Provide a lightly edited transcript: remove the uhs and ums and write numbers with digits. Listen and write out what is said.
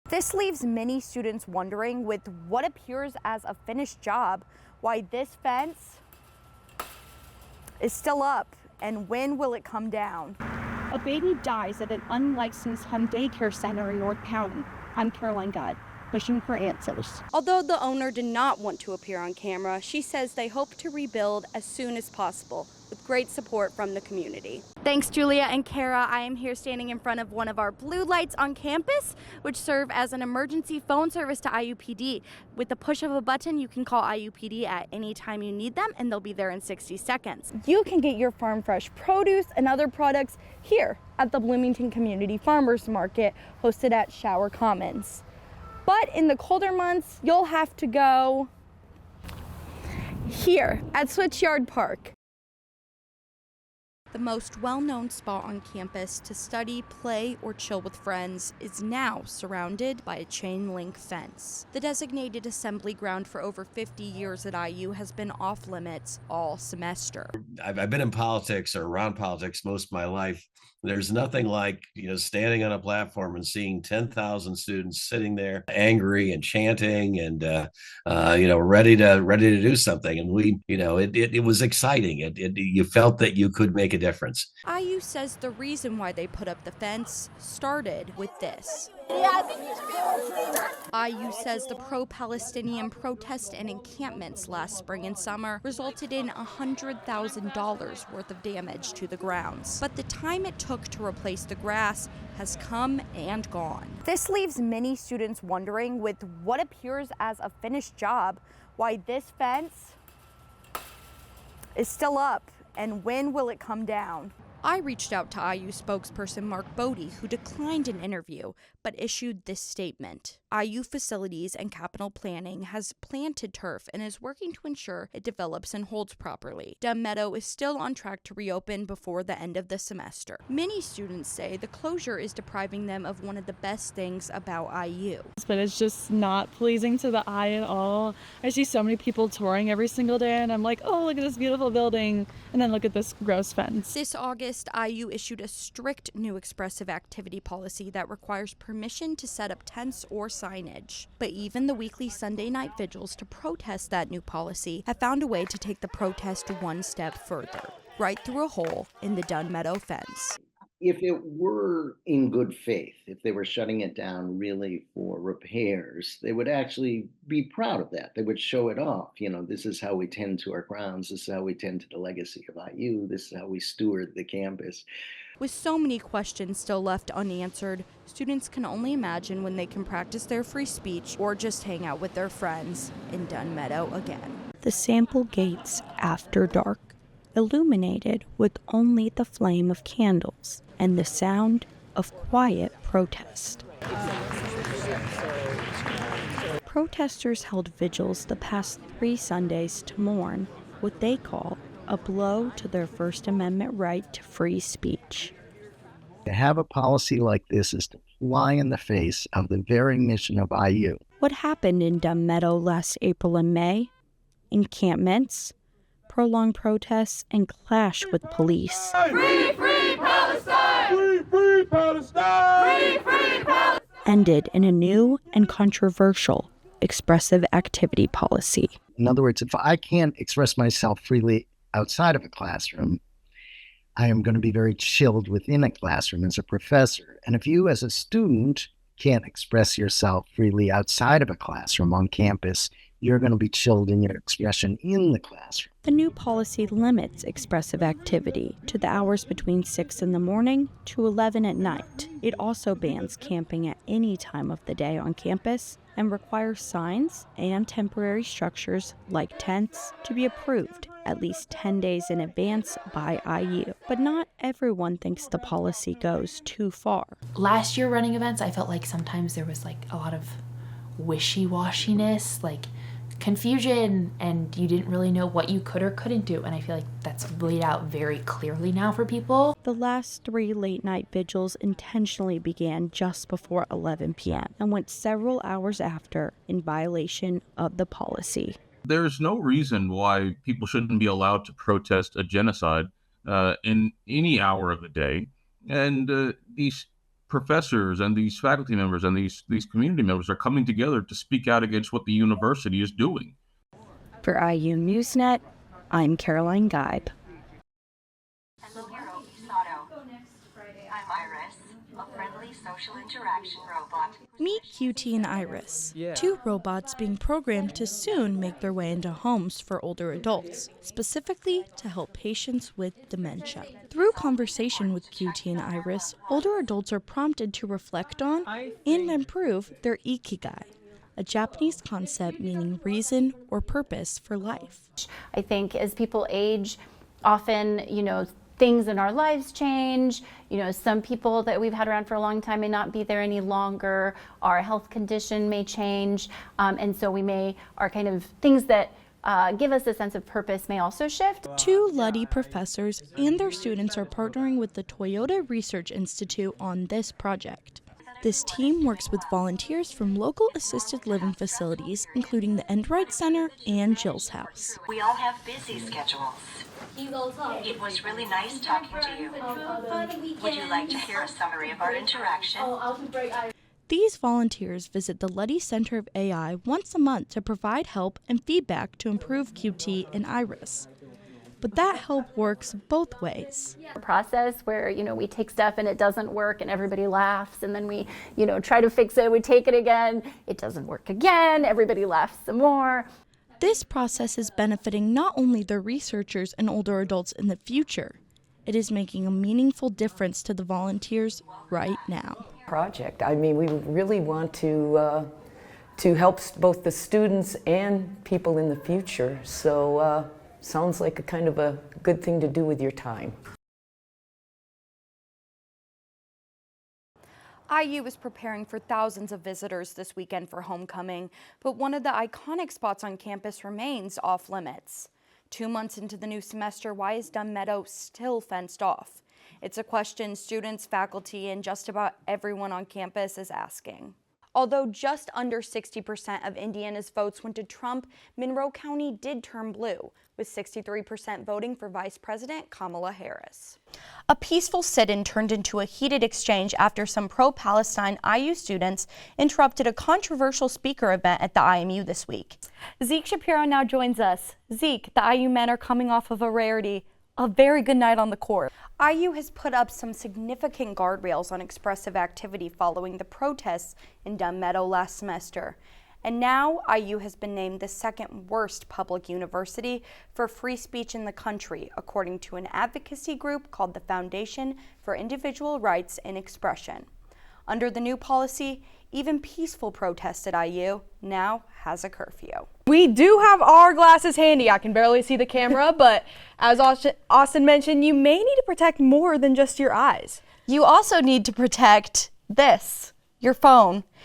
This leaves many students wondering, with what appears as a finished job, why this fence is still up and when will it come down. A baby dies at an unlicensed home daycare center in North County. I'm Geib, pushing for answers. Although the owner did not want to appear on camera, she says they hope to rebuild as soon as possible with great support from the community. Thanks, Julia and Kara. I am here standing in front of one of our blue lights on campus, which serve as an emergency phone service to IUPD. With the push of a button, you can call IUPD at any time you need them, and they'll be there in 60 seconds. You can get your farm fresh produce and other products here at the Bloomington Community Farmers Market, hosted at Shower Commons. But in the colder months, you'll have to go here at Switchyard Park. The most well-known spot on campus to study, play, or chill with friends is now surrounded by a chain-link fence. The designated assembly ground for over 50 years at IU has been off-limits all semester. I've been in politics or around politics most of my life. There's nothing like, standing on a platform and seeing 10,000 students sitting there angry and chanting and, ready to do something. And it was exciting. You felt that you could make a difference. IU says the reason why they put up the fence started with this. IU says the pro-Palestinian protest and encampments last spring and summer resulted in $100,000 worth of damage to the grounds. But the time it took to replace the grass has come and gone. This leaves many students wondering, with what appears as a finished job, why this fence is still up and when will it come down. I reached out to IU spokesperson Mark Bodie, who declined an interview, but issued this statement. IU Facilities and Capital Planning has planted turf and is working to ensure it develops and holds properly. Dunn Meadow is still on track to reopen before the end of the semester. Many students say the closure is depriving them of one of the best things about IU. But it's just not pleasing to the eye at all. I see so many people touring every single day and I'm like, oh, look at this beautiful building, and then look at this gross fence. This August, IU issued a strict new expressive activity policy that requires permission to set up tents or signage. But even the weekly Sunday night vigils to protest that new policy have found a way to take the protest one step further, right through a hole in the Dunn Meadow fence. If it were in good faith, if they were shutting it down really for repairs, they would actually be proud of that. They would show it off. This is how we tend to our grounds. This is how we tend to the legacy of IU. This is how we steward the campus. With so many questions still left unanswered, students can only imagine when they can practice their free speech or just hang out with their friends in Dunn Meadow again. The sample gates after dark, illuminated with only the flame of candles and the sound of quiet protest. Protesters held vigils the past 3 Sundays to mourn what they call a blow to their First Amendment right to free speech. To have a policy like this is to fly in the face of the very mission of IU. What happened in Dunn Meadow last April and May? Encampments, prolonged protests, and clash with police. Free, free Palestine! Free, free Palestine! Free, free Palestine! Ended in a new and controversial expressive activity policy. In other words, if I can't express myself freely outside of a classroom, I am going to be very chilled within a classroom as a professor. And if you as a student can't express yourself freely outside of a classroom on campus, you're going to be chilled in your expression in the classroom. The new policy limits expressive activity to the hours between 6 in the morning to 11 at night. It also bans camping at any time of the day on campus and requires signs and temporary structures like tents to be approved at least 10 days in advance by IU. But not everyone thinks the policy goes too far. Last year running events, I felt like sometimes there was a lot of wishy-washiness, confusion, and you didn't really know what you could or couldn't do. And I feel like that's laid out very clearly now for people. The last 3 late night vigils intentionally began just before 11 p.m. and went several hours after in violation of the policy. There's no reason why people shouldn't be allowed to protest a genocide in any hour of the day. And these professors and these faculty members and these community members are coming together to speak out against what the university is doing. For IU Newsnet, I'm Caroline Geib. I'm Iris, a friendly social interaction robot. Meet QT and Iris, two robots being programmed to soon make their way into homes for older adults, specifically to help patients with dementia. Through conversation with QT and Iris, older adults are prompted to reflect on and improve their ikigai, a Japanese concept meaning reason or purpose for life. I think as people age, often, things in our lives change. Some people that we've had around for a long time may not be there any longer. Our health condition may change. And so our kind of things that give us a sense of purpose may also shift. Two Luddy professors and their students are partnering with the Toyota Research Institute on this project. This team works with volunteers from local assisted living facilities, including the Endright Center and Jill's House. We all have busy schedules. It was really nice talking to you. Would you like to hear a summary of our interaction? These volunteers visit the Luddy Center of AI once a month to provide help and feedback to improve QT and Iris. But that help works both ways. A process where, we take stuff and it doesn't work and everybody laughs, and then we, try to fix it, we take it again, it doesn't work again, everybody laughs some more. This process is benefiting not only the researchers and older adults in the future, it is making a meaningful difference to the volunteers right now. Project. We really want to help both the students and people in the future. So sounds like a kind of a good thing to do with your time. IU is preparing for thousands of visitors this weekend for homecoming, but one of the iconic spots on campus remains off limits. 2 months into the new semester, why is Dunn Meadow still fenced off? It's a question students, faculty, and just about everyone on campus is asking. Although just under 60% of Indiana's votes went to Trump, Monroe County did turn blue, with 63% voting for Vice President Kamala Harris. A peaceful sit-in turned into a heated exchange after some pro-Palestine IU students interrupted a controversial speaker event at the IMU this week. Zeke Shapiro now joins us. Zeke, the IU men are coming off of a rarity, a very good night on the court. IU has put up some significant guardrails on expressive activity following the protests in Dunn Meadow last semester. And now IU has been named the second worst public university for free speech in the country, according to an advocacy group called the Foundation for Individual Rights and Expression. Under the new policy, even peaceful protest at IU now has a curfew. We do have our glasses handy. I can barely see the camera, but as Austin mentioned, you may need to protect more than just your eyes. You also need to protect this, your phone.